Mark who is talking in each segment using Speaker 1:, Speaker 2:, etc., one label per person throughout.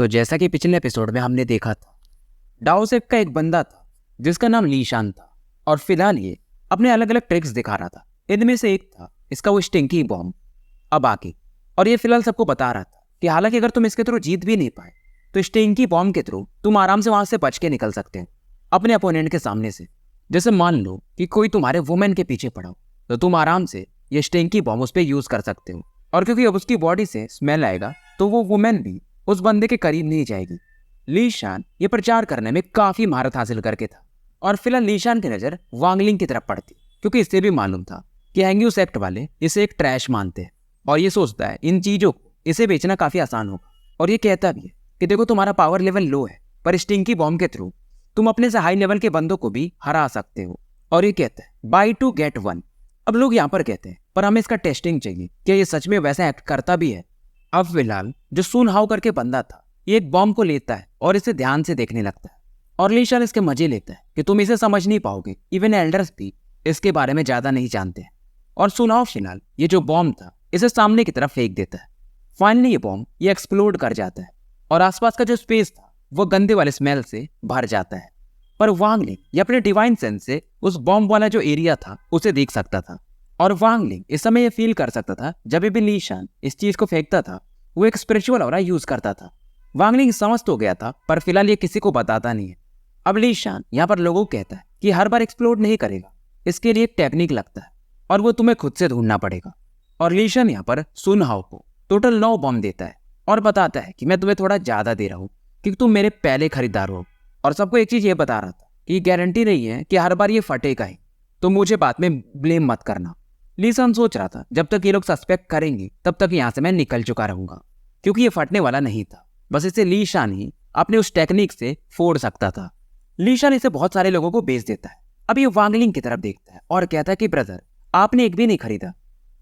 Speaker 1: तो जैसा कि पिछले एपिसोड में हमने देखा था, डाओसेक का एक बंदा था जिसका नाम लीशान था और फिलहाल ये अपने अलग अलग ट्रिक्स दिखा रहा था। इनमें से एक था इसका वो स्टिंकी बॉम्ब। अब आके और ये फिलहाल सबको बता रहा था कि हालांकि अगर तुम इसके थ्रू जीत भी नहीं पाए तो स्टिंकी बॉम्ब के थ्रू तुम आराम से वहां से बच के निकल सकते हो अपने अपोनेंट के सामने से। जैसे मान लो कि कोई तुम्हारे वुमेन के पीछे पड़ा हो तो तुम आराम से ये स्टिंकी बॉम्ब उस पर यूज कर सकते हो, और क्योंकि अब उसकी बॉडी से स्मेल आएगा तो वो वुमेन भी उस बंदे के करीब नहीं जाएगी। लीशान ये प्रचार करने में काफी महारत हासिल करके था और फिलहाल लीशान की नजर वांगलिंग की तरफ पड़ती, क्योंकि इससे भी मालूम था कि हैंग्यू सेक्ट वाले इसे एक ट्रैश मानते हैं और ये सोचता है इन चीजों को इसे बेचना काफी आसान होगा। और ये कहता भी है कि देखो तुम्हारा पावर लेवल लो है पर स्टिंकी बॉम्ब के थ्रू तुम अपने से हाई लेवल के बंदों को भी हरा सकते हो। और ये कहता है बाय 2 गेट 1। अब लोग यहाँ पर कहते हैं पर हमें इसका टेस्टिंग चाहिए, क्या ये सच में वैसा एक्ट करता भी है। अब फिलहाल जो सुन हाउ करके बंदा था ये एक बॉम्ब को लेता है और इसे ध्यान से देखने लगता है और लीशान इसके मजे लेता है कि तुम इसे समझ नहीं पाओगे, इवन एल्डर्स भी इसके बारे में ज्यादा नहीं जानते हैं। और सुन हाउ फिलहाल ये जो बॉम्ब था इसे सामने की तरफ फेंक देता है। फाइनली ये बॉम्ब ये एक्सप्लोड कर जाता है और आसपास का जो स्पेस था वो गंदे वाले स्मेल से भर जाता है। पर वांगलिंग ये अपने डिवाइन सेंस से उस बॉम्ब वाला जो एरिया था उसे देख सकता था और वांगलिंग इस समय ये फील कर सकता था जब भी लीशान इस चीज को फेंकता था वो एक स्पिरिचुअल ऑरा यूज करता था। वांगलिंग समझ तो गया था पर फिलहाल ये किसी को बताता नहीं है। अब लीशान यहाँ पर लोगों को कहता है कि हर बार एक्सप्लोड नहीं करेगा, इसके लिए एक टेक्निक लगता है और वो तुम्हें खुद से ढूंढना पड़ेगा। और लीशान यहाँ पर सुन हाउ को टोटल 9 बॉम्ब देता है और बताता है कि मैं तुम्हें थोड़ा ज्यादा दे रहा हूँ क्योंकि तुम मेरे पहले खरीदार हो। और सबको एक चीज ये बता रहा था कि गारंटी नहीं है कि हर बार ये फटेगा ही, तो मुझे बाद में ब्लेम मत करना। लीशान सोच रहा था जब तक ये लोग सस्पेक्ट करेंगे तब तक यहाँ से मैं निकल चुका रहूंगा, क्योंकि ये फटने वाला नहीं था, बस इसे लीशान ही अपने उस टेक्निक से फोड़ सकता था। लीशान इसे बहुत सारे लोगों को बेच देता है। अब ये वांगलिंग की तरफ देखता है और कहता है कि ब्रदर आपने एक भी नहीं खरीदा,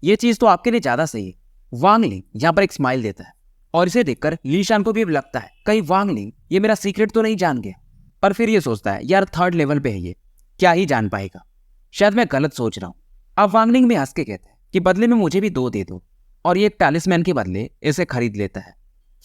Speaker 1: ये चीज तो आपके लिए ज्यादा सही है। वांगलिंग यहाँ पर एक स्माइल देता है और इसे देखकर लीशान को भी लगता है कहीं वांगलिंग ये मेरा सीक्रेट तो नहीं जान गया। पर फिर ये सोचता है यार 3rd लेवल पे है ये, क्या ही जान पाएगा, शायद मैं गलत सोच रहा हूँ। अब वांगलिंग में हंस के कहते हैं कि बदले में मुझे भी 2 दे दो, और ये एक टालिस्मैन के बदले इसे खरीद लेता है।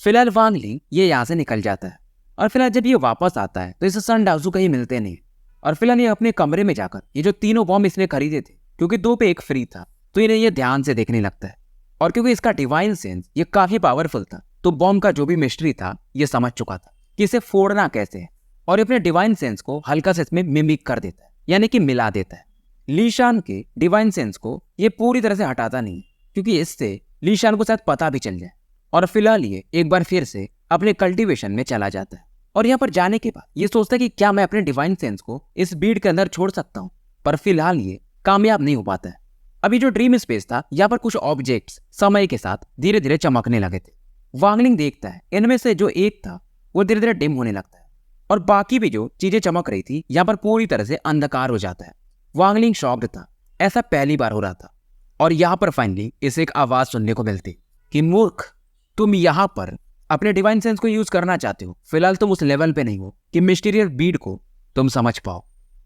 Speaker 1: फिलहाल वांगलिंग ये यहाँ से निकल जाता है और फिलहाल जब ये वापस आता है तो इसे सन डाउजू कहीं मिलते नहीं। और फिलहाल ये अपने कमरे में जाकर ये जो 3 बॉम्ब इसने खरीदे थे, क्योंकि 2 पे 1 फ्री था, तो इन्हें ये ध्यान से देखने लगता है। और क्योंकि इसका डिवाइन सेंस ये काफी पावरफुल था तो बॉम्ब का जो भी मिस्ट्री था ये समझ चुका था कि इसे फोड़ना कैसे है, और अपने डिवाइन सेंस को हल्का से इसमें मिमिक कर देता है, यानी कि मिला देता है। लीशान के डिवाइन सेंस को ये पूरी तरह से हटाता नहीं क्योंकि इससे लीशान को शायद पता भी चल जाए। और फिलहाल ये एक बार फिर से अपने कल्टीवेशन में चला जाता है और यहाँ पर जाने के बाद ये सोचता है कि क्या मैं अपने डिवाइन सेंस को इस बीड के अंदर छोड़ सकता हूँ, पर फिलहाल ये कामयाब नहीं हो पाता है। अभी जो ड्रीम स्पेस था यहाँ पर कुछ ऑब्जेक्ट्स समय के साथ धीरे धीरे चमकने लगे थे। वांगलिंग देखता है इनमें से जो एक था वो धीरे धीरे डिम होने लगता है और बाकी भी जो चीजें चमक रही थी यहाँ पर पूरी तरह से अंधकार हो जाता है। वांगलिंग शॉक्ड था, ऐसा पहली बार हो रहा था। और यहाँ पर फाइनली इसे एक आवाज सुनने को मिलती कि मूर्ख, तुम यहाँ पर अपने डिवाइन सेंस को यूज करना चाहते हो, फिलहाल तुम उस लेवल पे नहीं हो कि मिस्टीरियस बीड को तुम समझ पाओ।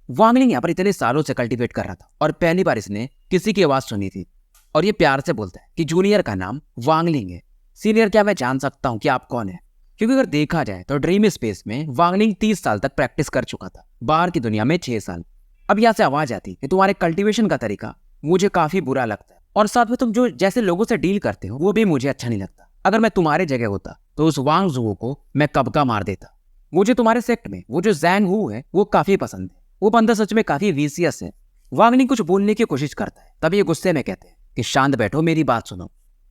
Speaker 1: वांगलिंग यहाँ पर इतने सालों से कल्टीवेट कर रहा था और पहली बार इसने किसी की आवाज सुनी थी और ये प्यार से बोलता है कि जूनियर का नाम वांगलिंग है, सीनियर क्या मैं जान सकता हूँ कि आप कौन है। क्योंकि अगर देखा जाए तो ड्रीम स्पेस में वांगलिंग 30 साल तक प्रैक्टिस कर चुका था, बाहर की दुनिया में 6 साल। अब यहाँ से आवाज आती कि तुम्हारे कल्टीवेशन का तरीका मुझे काफी बुरा लगता है और साथ में तुम जो जैसे लोगों से डील करते हो वो भी मुझे अच्छा नहीं लगता। अगर मैं तुम्हारे जगह होता तो उस वांग जुओ को मैं कब का मार देता। मुझे तुम्हारे सेक्ट में वो जो जैंग हू है वो काफी पसंद है, वो बंदा सच में काफी विशियस है। वांगलिंग कुछ बोलने की कोशिश करता है, तभी ये गुस्से में कहते हैं कि शांत बैठो, मेरी बात सुनो,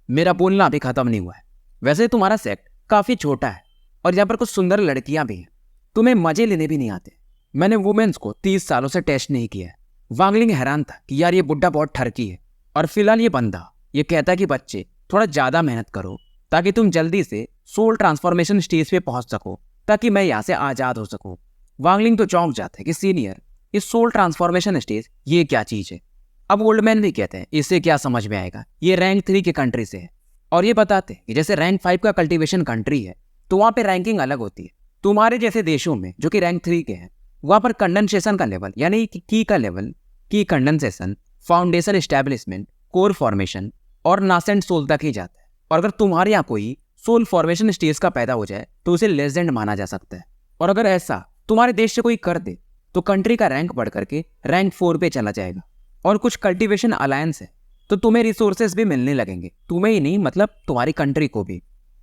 Speaker 1: मेरा बोलना अभी खत्म नहीं हुआ है। वैसे तुम्हारा सेक्ट काफी छोटा है और यहाँ पर कुछ सुंदर लड़कियां भी हैं, तुम्हें मजे लेने भी नहीं आते। मैंने वुमेन्स को 30 सालों से टेस्ट नहीं किया है। वांगलिंग हैरान था कि यार ये बुड्ढा बहुत ठरकी है। और फिलहाल ये बंदा ये कहता है कि बच्चे थोड़ा ज्यादा मेहनत करो ताकि तुम जल्दी से सोल ट्रांसफॉर्मेशन स्टेज पे पहुंच सको, ताकि मैं यहाँ से आजाद हो सकूं। वांगलिंग तो चौंक जाता है कि सीनियर, इस सोल ट्रांसफॉर्मेशन स्टेज ये क्या चीज है। अब ओल्ड मैन भी कहते हैं इससे क्या समझ में आएगा, ये रैंक 3 के कंट्री से है। और ये बताते हैं कि जैसे रैंक 5 का कल्टीवेशन कंट्री है तो वहां पे रैंकिंग अलग होती है। तुम्हारे जैसे देशों में जो कि रैंक 3 के हैं वहां पर कंडेंसेशन का लेवल यानी कि की का लेवल, की condensation, foundation establishment, core formation और नासेंट सोल तक ही जाता है। और अगर तुम्हारे यहाँ कोई सोल फॉर्मेशन स्टेज का पैदा हो जाए तो उसे लेजेंड माना जा सकता है। और अगर ऐसा तुम्हारे देश से कोई कर दे तो कंट्री का रैंक बढ़ करके रैंक 4 पे चला जाएगा। और कुछ कल्टीवेशन अलायंस है तो तुम्हें रिसोर्सेज भी मिलने लगेंगे, तुम्हें ही नहीं मतलब तुम्हारी कंट्री को भी।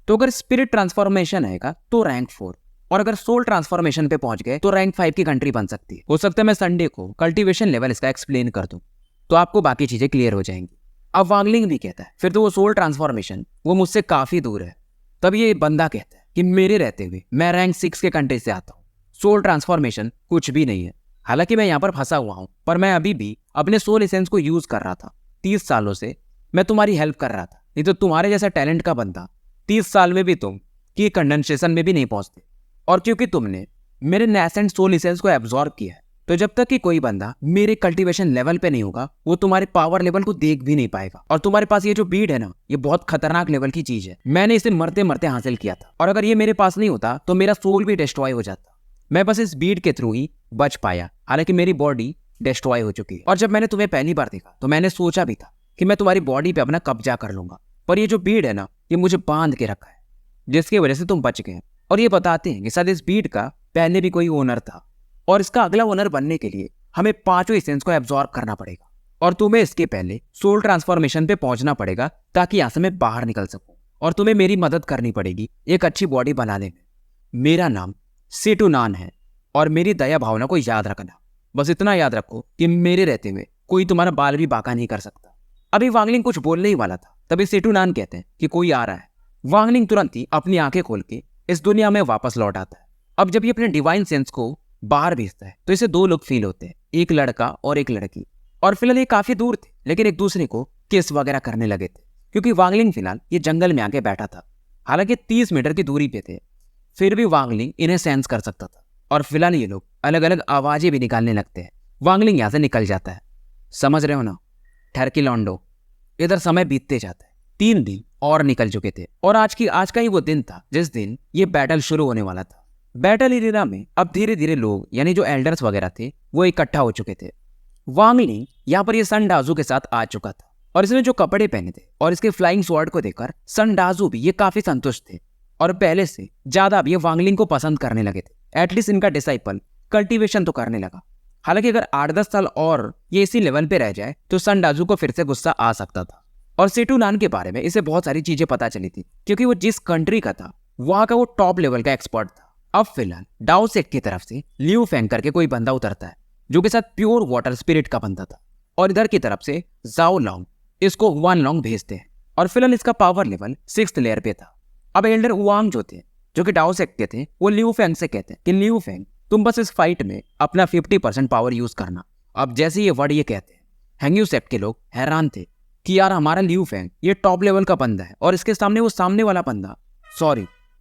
Speaker 1: तो अगर स्पिरिट ट्रांसफॉर्मेशन आएगा तो रैंक 4, और अगर सोल ट्रांसफॉर्मेशन पे पहुंच गए तो रैंक 5 की कंट्री बन सकती है। हो सकता है मैं संडे को कल्टीवेशन लेवल इसका एक्सप्लेन कर दूं तो आपको बाकी चीजें क्लियर हो जाएंगी। अब वांगलिंग भी कहता है फिर तो वो सोल ट्रांसफॉर्मेशन वो मुझसे काफी दूर है। तब ये बंदा कहता है कि मेरे रहते हुए मैं रैंक 6 के कंट्री से आता हूँ, सोल ट्रांसफॉर्मेशन कुछ भी नहीं है। हालांकि मैं यहाँ पर फंसा हुआ हूँ पर मैं अभी भी अपने सोल एसेंस को यूज कर रहा था। 30 सालों से मैं तुम्हारी हेल्प कर रहा था, नहीं तो तुम्हारे जैसा टैलेंट का बंदा 30 साल में भी तुम की कंडेंसेशन में भी नहीं पहुंचते। और क्योंकि तुमने मेरे नेसेंट सोल एसेंस को एब्जॉर्ब किया है तो जब तक कि कोई बंदा मेरे कल्टीवेशन लेवल पे नहीं होगा वो तुम्हारे पावर लेवल को देख भी नहीं पाएगा। और तुम्हारे पास ये जो बीड है ना, ये बहुत खतरनाक लेवल की चीज है। मैंने इसे मरते मरते हासिल किया था और अगर ये मेरे पास नहीं होता तो मेरा सोल भी डिस्ट्रॉय हो जाता। मैं बस इस बीड के थ्रू ही बच पाया, हालांकि मेरी बॉडी डिस्ट्रॉय हो चुकी है। और जब मैंने तुम्हें पहली बार देखा तो मैंने सोचा भी था कि मैं तुम्हारी बॉडी पे अपना कब्जा कर लूंगा, पर ये जो बीड है ना ये मुझे बांध के रखा है जिसकी वजह से तुम बच गए। और ये बताते हैं कि शायद इस बीड का पहले भी कोई ओनर था और इसका अगला ओनर बनने के लिए हमें 5 एसेंस को एब्जॉर्ब करना पड़ेगा और तुम्हें इसके पहले सोल ट्रांसफॉर्मेशन पे पहुंचना पड़ेगा ताकि यहां से मैं बाहर निकल सकूं। और तुम्हें मेरी मदद करनी पड़ेगी एक अच्छी बॉडी बनाने में। मेरा नाम सेटुनान है और मेरी दया भावना को याद रखना। बस इतना याद रखो कि मेरे रहते हुए कोई तुम्हारा बाल भी बांका नहीं कर सकता। अभी वांगलिंग कुछ बोलने ही वाला था तभी सेटुनान कहते हैं कि कोई आ रहा है। वांगलिंग तुरंत ही अपनी आंखें खोल के इस दुनिया में वापस लौट आता है। अब जब ये अपने डिवाइन सेंस को बाहर भेजता है तो इसे 2 लोग फील होते हैं, एक लड़का और एक लड़की। और फिलहाल ये काफी दूर थे लेकिन एक दूसरे को किस वगैरह करने लगे थे क्योंकि वांगलिंग फिलहाल ये जंगल में आके बैठा था। हालांकि 30 मीटर की दूरी पे थे फिर भी वांगलिंग इन्हें सेंस कर सकता था। और फिलहाल ये लोग अलग अलग आवाजें भी निकालने लगते हैं। वांगलिंग यहाँ से निकल जाता है। समझ रहे हो ना, ठहरकी लॉन्डो। इधर समय बीतते जाता है। 3 दिन और निकल चुके थे और आज का ही वो दिन था जिस दिन ये बैटल शुरू होने वाला था। बैटल एरिया में अब धीरे धीरे लोग यानी जो एल्डर्स वगैरह थे वो इकट्ठा हो चुके थे। वांगलिंग यहाँ पर ये सन डाजू के साथ आ चुका था और इसने जो कपड़े पहने थे और इसके फ्लाइंग स्वॉर्ड को देखकर सन डाजू भी ये काफी संतुष्ट थे और पहले से ज्यादा अब ये वांगलिंग को पसंद करने लगे थे। एटलीस्ट इनका डिसाइपल कल्टीवेशन तो करने लगा। हालांकि अगर 8-10 साल और ये इसी लेवल पे रह जाए तो सन डाजू को फिर से गुस्सा आ सकता था। और सेटुनान के बारे में इसे बहुत सारी चीजें पता चली थी क्योंकि वो जिस कंट्री का था वहां का वो टॉप लेवल का एक्सपर्ट था। अब फिलहाल डाओ सेक की तरफ से लियू फेंग करके कोई बंदा उतरता है जो के साथ प्योर वाटर स्पिरिट का बंदा था और इधर की तरफ से जाओ लॉन्ग इसको वन लॉन्ग भेजते हैं और फिलहाल इसका पावर लेवल 6th लेयर पे था। अब एल्डर वांग जो थे जो कि डाओ सेक के थे वो लियू फेंग से कहते हैं कि लियू फेंग तुम बस इस फाइट में अपना 50% पावर यूज करना। अब जैसे ये वर्ड ये कहते हैं हैंग्यू सेक्ट के लोग हैरान थे कि यार हमारा लियू फेंग ये टॉप लेवल का बंदा है और इसके सामने वो सामने वाला बंदा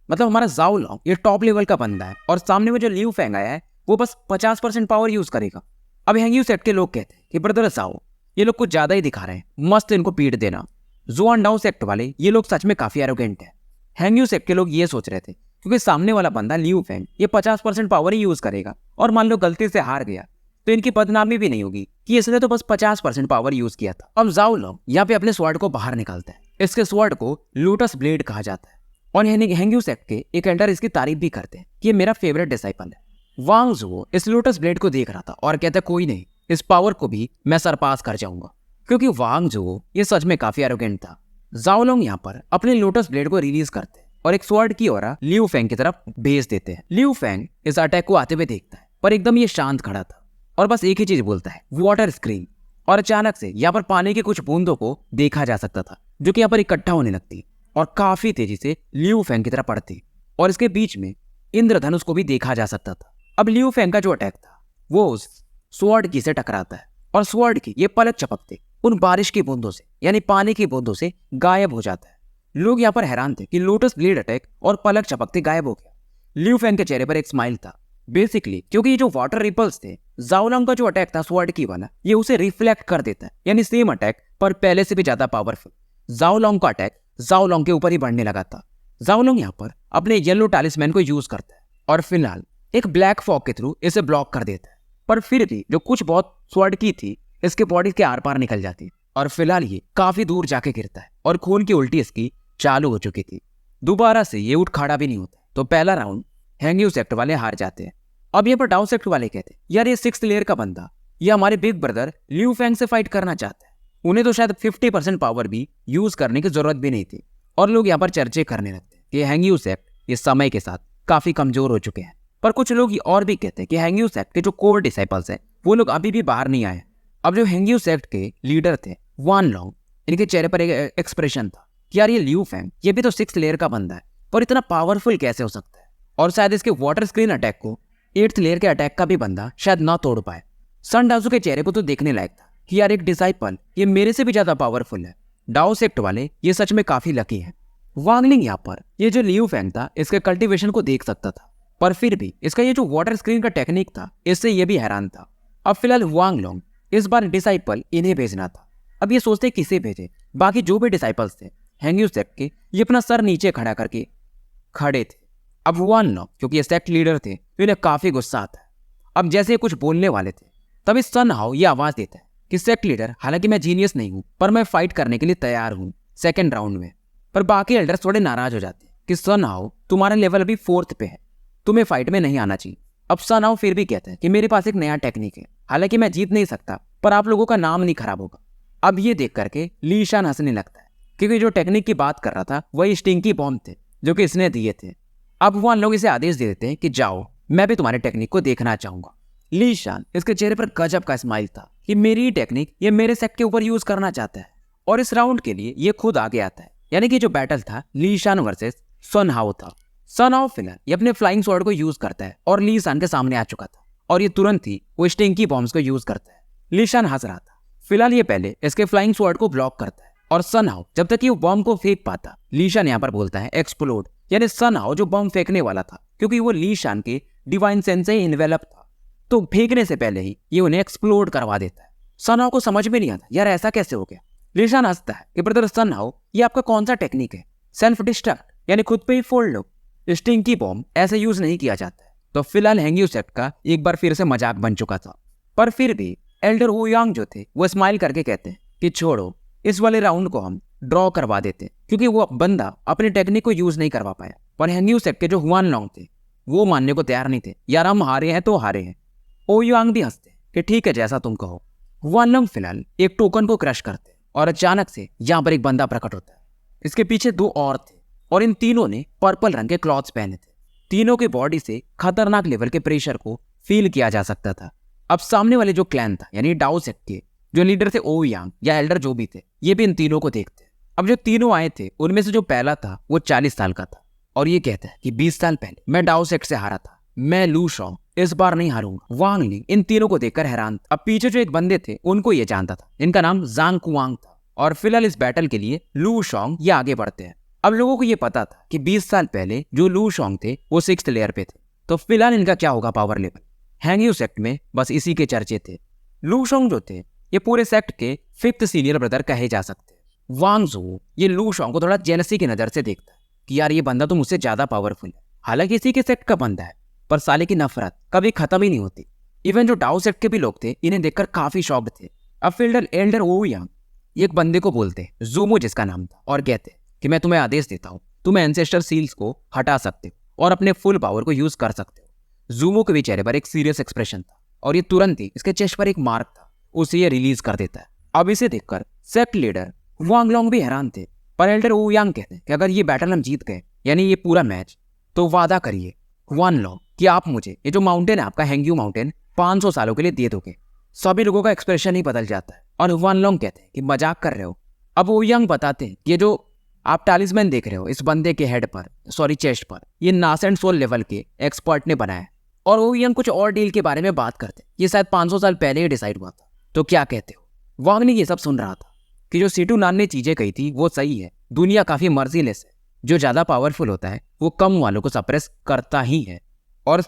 Speaker 1: मतलब हमारा जाओ लॉन्ग ये टॉप लेवल का बंदा है और सामने में जो लियू फेंग आया है वो बस 50% पावर यूज करेगा। अब हैंग्यू सेक्ट के लोग कहते हैं कि ब्रदर जाओ ये लोग कुछ ज्यादा ही दिखा रहे हैं, मस्त इनको पीट देना। जुआन डाओ सेक्ट वाले ये लोग सच में काफी एरोगेंट है। हैंग्यू सेक्ट के लोग ये सोच रहे थे क्योंकि सामने वाला बंदा लियू फेंग ये 50% पावर ही यूज करेगा और मान लो गलती से हार गया तो इनकी बदनामी भी नहीं होगी कि इसने तो बस 50% पावर यूज किया था। अब जाओ लॉन्ग यहाँ पे अपने स्वॉर्ड को बाहर निकालता है। इसके स्वॉर्ड को लोटस ब्लेड कहा जाता है और हैंग्यू सेक्ट के एक एल्डर इसकी तारीफ भी करते हैं कि ये मेरा फेवरेट डिसाइपल है। वांग जुओ इस लोटस ब्लेड को देख रहा था और कहता कोई नहीं, इस पावर को भी मैं सरपास कर जाऊंगा क्योंकि वांग जुओ ये सच में काफी एरोगेंट था। जाओ लॉन्ग यहाँ पर अपने लोटस ब्लेड को रिलीज करते हैं और एक स्वॉर्ड की ओर लियू फेंग की तरफ भेज देते हैं। लियू फेंग इस अटैक को आते हुए देखता है पर एकदम ये शांत खड़ा था और बस एक ही चीज बोलता है वाटर स्क्रीन। और अचानक से यहाँ पर पानी की कुछ बूंदों को देखा जा सकता था जो कि यहाँ पर इकट्ठा होने लगती और काफी तेजी से लियू फेंग की तरफ पड़ती और इसके बीच में इंद्रधनुष को भी देखा जा सकता था। अब लियू फेंग का जो अटैक था वो उस स्वॉर्ड की से टकराता है और स्वॉर्ड की ये पलक चपकते उन बारिश की बूंदों से यानी पानी की बूंदों से गायब हो जाता है। लोग यहाँ पर हैरान थे कि लोटस ब्लेड अटैक और पलक चपकते गायब हो गया। लियू फेंग के चेहरे पर एक स्माइल था बेसिकली क्योंकि ये जो वाटर रिपल्स थे जाओलॉन्ग का जो अटैक था स्वॉर्ड की वाला ये उसे रिफ्लेक्ट कर देता है यानी सेम अटैक पर पहले से भी ज्यादा पावरफुल। जाओलॉन्ग का अटैक जाओलॉन्ग के ऊपर ही बढ़ने लगा था। जाओलॉन्ग यहाँ पर अपने येलो टालिस्मैन को यूज करता है और फिलहाल एक ब्लैक फॉग के थ्रू इसे ब्लॉक कर देता है पर फिर भी जो कुछ बहुत स्वॉर्ड की थी इसके बॉडी के आर पार निकल जाती है और फिलहाल ये काफी दूर जाके गिरता है और खून की उल्टी इसकी चालू हो चुकी थी। दोबारा से ये उठ खड़ा भी नहीं होता। तो पहला राउंड हैंग्यू सेक्ट वाले हार जाते हैं। अब यहाँ पर डाउ सेक्ट वाले कहते हैं यार ये 6th लेयर का बंदा ये हमारे बिग ब्रदर लियू फैंग से फाइट करना चाहता है। उन्हें तो शायद 50% पावर भी यूज करने की जरूरत भी नहीं थी। और लोग यहाँ पर चर्चे करने लगते हैं कि हैंग्यू सेक्ट ये समय के साथ काफी कमजोर हो चुके हैं। पर कुछ लोग और भी कहते हैं कि हैंग्यू सेक्ट के जो कोर डिसाइपल्स हैं वो लोग अभी भी बाहर नहीं आए। अब जो हैंग्यू सेक्ट के लीडर थे वान लॉन्ग, इनके चेहरे पर एक एक्सप्रेशन था कि यार ये लियू फैंग ये भी तो 6th लेयर का बंदा है पर इतना पावरफुल कैसे हो सकता है। और शायद इसके वाटर स्क्रीन अटैक को 8th लेयर के अटैक का भी बंदा शायद ना तोड़ पाए। सन डाउजू के चेहरे को तो देखने लायक था कि यार एक डिसाइपल ये मेरे से भी ज्यादा पावरफुल है। डाओ सेक्ट वाले ये सच में काफी लकी है। वांगलिंग यहाँ पर ये जो लियू फैंग था इसके कल्टीवेशन को देख सकता था, पर फिर भी इसका ये जो वाटर स्क्रीन का टेक्निक था इससे ये भी हैरान था। अब फिलहाल वांग लोंग इस बार डिसाइपल इन्हें भेजना था। अब ये सोचते किसे भेजे। बाकी जो भी डिसाइपल्स थे हैंग्यू सेक्ट के ये अपना सर नीचे खड़ा करके खड़े थे। अब वान लोंग क्योंकि ये सेक्ट लीडर थे तो इन्हें काफी गुस्सा आता है। अब जैसे कुछ बोलने वाले थे तभी सन हाउ ये आवाज देता है कि सेक्ट लीडर हालांकि मैं जीनियस नहीं हूं पर मैं फाइट करने के लिए तैयार हूं 2nd राउंड में। पर बाकी एल्डर्स थोड़े नाराज हो जाते हैं कि सन हाउ तुम्हारा लेवल अभी 4th पे है, तुम्हें फाइट में नहीं आना चाहिए। अब सन हाउ फिर भी कहते हैं कि मेरे पास एक नया टेक्निक है, हालांकि मैं जीत नहीं सकता पर आप लोगों का नाम नहीं खराब होगा। अब ये देख करके ली शान हंसने लगता है क्योंकि जो टेक्निक की बात कर रहा था वही स्टिंकी बॉम्ब थे जो कि इसने दिए थे। अब वहां लोग इसे आदेश दे देते हैं कि जाओ मैं भी तुम्हारे टेक्निक को देखना चाहूंगा। ली शान इसके चेहरे पर गजब का स्माइल था कि मेरी टेक्निक ये मेरे सेक्ट के ऊपर यूज करना चाहता है। और इस राउंड के लिए ये खुद आगे आता है, यानी कि जो बैटल था ली शान वर्सेस सन हाउ था। सन हाउ फिलहाल ये अपने फ्लाइंग स्वॉर्ड को यूज करता है और ली शान के सामने आ चुका था और ये तुरंत ही वो स्टिंकी बॉम्ब्स को यूज करता है। ली शान हंस रहा था। फिलहाल ये पहले इसके फ्लाइंग स्वॉर्ड को ब्लॉक करता है और सन हाउ जब तक ये बॉम्ब को फेंक पाता ली शान यहाँ पर बोलता है एक्सप्लोड, यानी सन हाउ जो बॉम्ब फेंकने वाला था क्योंकि वो ली शान के डिवाइन सेंस से इन्वेलप था तो फेंकने से पहले ही ये उन्हें एक्सप्लोड करवा देता है। सन हाउ को समझ में नहीं आता यार ऐसा कैसे हो गया। ली शान हंसता है कि ब्रदर सन हाउ ये आपका कौन सा टेक्निक है, सेल्फ डिस्ट्रक्ट यानी खुद पे ही फोड़ लो, स्टिंकी बॉम्ब ऐसे यूज नहीं किया जाता है। तो फिलहाल हैंग्यू सेक्ट का एक बार फिर से मजाक बन चुका था। पर फिर भी एल्डर ओयांग जो थे वो स्माइल करके कहते हैं कि छोड़ो इस वाले राउंड को हम ड्रॉ करवा देते क्योंकि वो बंदा अपनी टेक्निक को यूज नहीं करवा पाया। पर हैंग्यू सेक्ट के जो हुआन लोंग थे वो मानने को तैयार नहीं थे, यार हम हारे हैं तो हारे हैं। ओयांग भी हंसते कि ठीक है जैसा तुम कहो। हुआन लोंग फिलहाल एक टोकन को क्रश करते और अचानक से यहाँ पर एक बंदा प्रकट होता है। इसके पीछे 2 और थे और इन तीनों ने पर्पल रंग के क्लॉथ्स पहने थे। तीनों की बॉडी से खतरनाक लेवल के प्रेशर को फील किया जा सकता था। अब सामने वाले जो क्लैन था यानी डाओ सेक्ट के जो लीडर थे ओयांग या एल्डर जो भी थे ये भी इन तीनों को देखते। अब जो तीनों आए थे उनमें से जो पहला था वो 40 साल का था और ये कहता है कि 20 साल पहले मैं डाओ सेक्ट से हारा था, मैं लू शॉन्ग इस बार नहीं हारूंगा। वांग लिंग इन तीनों को देखकर हैरान था। अब पीछे जो एक बंदे थे उनको ये जानता था, इनका नाम जांग कुआंग था और फिलहाल इस बैटल के लिए लू शॉन्ग ये आगे बढ़ते हैं। अब लोगों को ये पता था कि 20 साल पहले जो लू शॉन्ग थे वो 6th लेयर पे थे, तो फिलहाल इनका क्या होगा पावर लेवल। हैंग्यू सेक्ट में बस इसी के चर्चे थे। लू शॉन्ग जो थे ये पूरे सेक्ट के 5th सीनियर ब्रदर कहे जा सकते हैं। वांग जू ये लू शॉन्ग को थोड़ा जेलसी की नजर से देखता है कि यार ये बंदा तो मुझसे ज्यादा पावरफुल है, हालांकि इसी के सेक्ट का बंदा है पर साले की नफरत कभी खत्म ही नहीं होती। इवन जो डाओ सेक्ट के भी लोग थे इन्हें देखकर काफी शॉक्ड थे। अब फिल्डर एल्डर ओयांग एक बंदे को बोलते जूमो जिसका नाम था और कहते कि मैं तुम्हें आदेश देता हूँ, तुम एंसेस्टर सील्स को हटा सकते हो और अपने फुल पावर को यूज कर सकते हो। जूमो के भी चेहरे पर एक सीरियस एक्सप्रेशन था और ये तुरंत ही इसके चेस्ट पर एक मार्क था, उसे ये रिलीज कर देता है। अब इसे देखकर सेक्ट लीडर वांग लोंग भी हैरान थे पर एल्डर ओयांग कहते हैं कि अगर ये बैटल हम जीत गए यानी ये पूरा मैच तो वादा करिए वान लोंग कि आप मुझे ये जो माउंटेन है आपका हैंग्यू माउंटेन 500 सालों के लिए दे दोगे। सभी लोगों का एक्सप्रेशन ही बदल जाता है और वान लोंग कहते हैं कि मजाक कर रहे हो। अब ओयांग बताते हैं कि ये जो आप टालिस्मैन देख रहे हो इस बंदे के हेड पर चेस्ट पर ये नासेंट सोल लेवल के एक्सपर्ट ने बनाया है। और ओयांग कुछ और डील के बारे में बात करते हैं, ये शायद 500 साल पहले ही डिसाइड हुआ था। तो क्या कहते हो। वांग ने ये सब सुन रहा था कि जो सीटू नान ने चीजें कही थी वो सही है, दुनिया काफी मर्जीलेस है, जो ज्यादा पावरफुल होता है वो कम वालों को सप्रेस करता ही है। और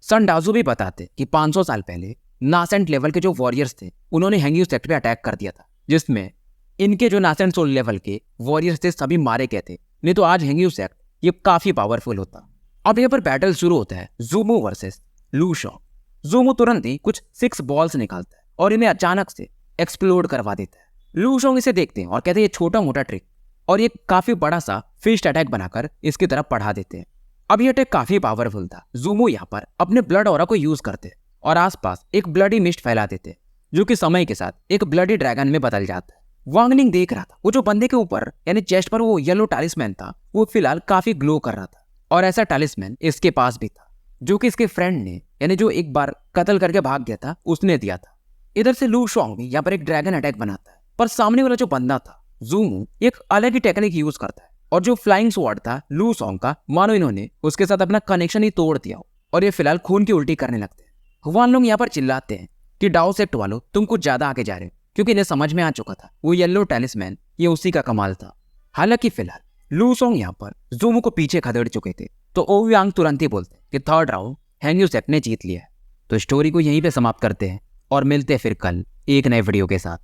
Speaker 1: सन डाजू भी बताते कि 500 साल पहले नासेंट लेवल के जो वॉरियर्स थे उन्होंने हैंग्यू सेक्ट पे अटैक कर दिया था, जिसमें इनके जो नासेंट सोल लेवल के वॉरियर्स थे सभी मारे गए थे, नहीं तो आज हैंग्यू सेक्ट ये काफी पावरफुल होता। अब यहाँ पर बैटल शुरू होता है जूमो वर्सेस लू शॉन्ग। जूमो तुरंत ही कुछ 6 बॉल्स निकालता है और इन्हें अचानक से एक्सप्लोड करवा देता है। लू शॉन्ग इसे देखते हैं और कहते हैं ये छोटा मोटा ट्रिक और ये काफी बड़ा सा फिस्ट अटैक बनाकर इसकी तरफ बढ़ा देते हैं। अब ये अटैक काफी पावरफुल था। ज़ूमो यहाँ पर अपने ब्लड ऑरा को यूज करते और आसपास एक ब्लडी मिस्ट फैला देते, जो कि समय के साथ एक ब्लडी ड्रैगन में बदल जाता है। वांग निंग देख रहा था वो जो बंदे के ऊपर यानी चेस्ट पर वो येलो टालिस्मैन था, वो फिलहाल काफी ग्लो कर रहा था, और ऐसा टालिस्मैन इसके पास भी था, जो कि इसके फ्रेंड ने यानी जो एक बार कत्ल करके भाग गया था उसने दिया था। इधर से लू शोंग भी यहाँ पर एक ड्रैगन अटैक बनाता है, पर सामने वाला जो बंदा था ज़ूमो एक अलग ही टेक्निक यूज करता है, और जो फ्लाइंग स्वॉर्ड था लू सॉन्ग का, मानो इन्होंने उसके साथ अपना कनेक्शन ही तोड़ दिया हो, और ये फिलहाल खून की उल्टी करने लगते हैं। हुआन लोग यहाँ पर चिल्लाते हैं कि डाओ सेक्ट वालों तुम कुछ ज्यादा आगे जा रहे हो, क्योंकि इन्हें समझ में आ चुका था वो येलो टैलिस्मैन ये उसी का कमाल था। हालांकि फिलहाल लू सॉन्ग यहाँ पर ज़ूमो को पीछे खदेड़ चुके थे, तो ओवियांग तुरंत ही बोलते कि थर्ड राउंड हैंग सेक्ट ने जीत लिया है। तो स्टोरी को यहीं पे समाप्त करते हैं और मिलते हैं फिर कल एक नए वीडियो के साथ।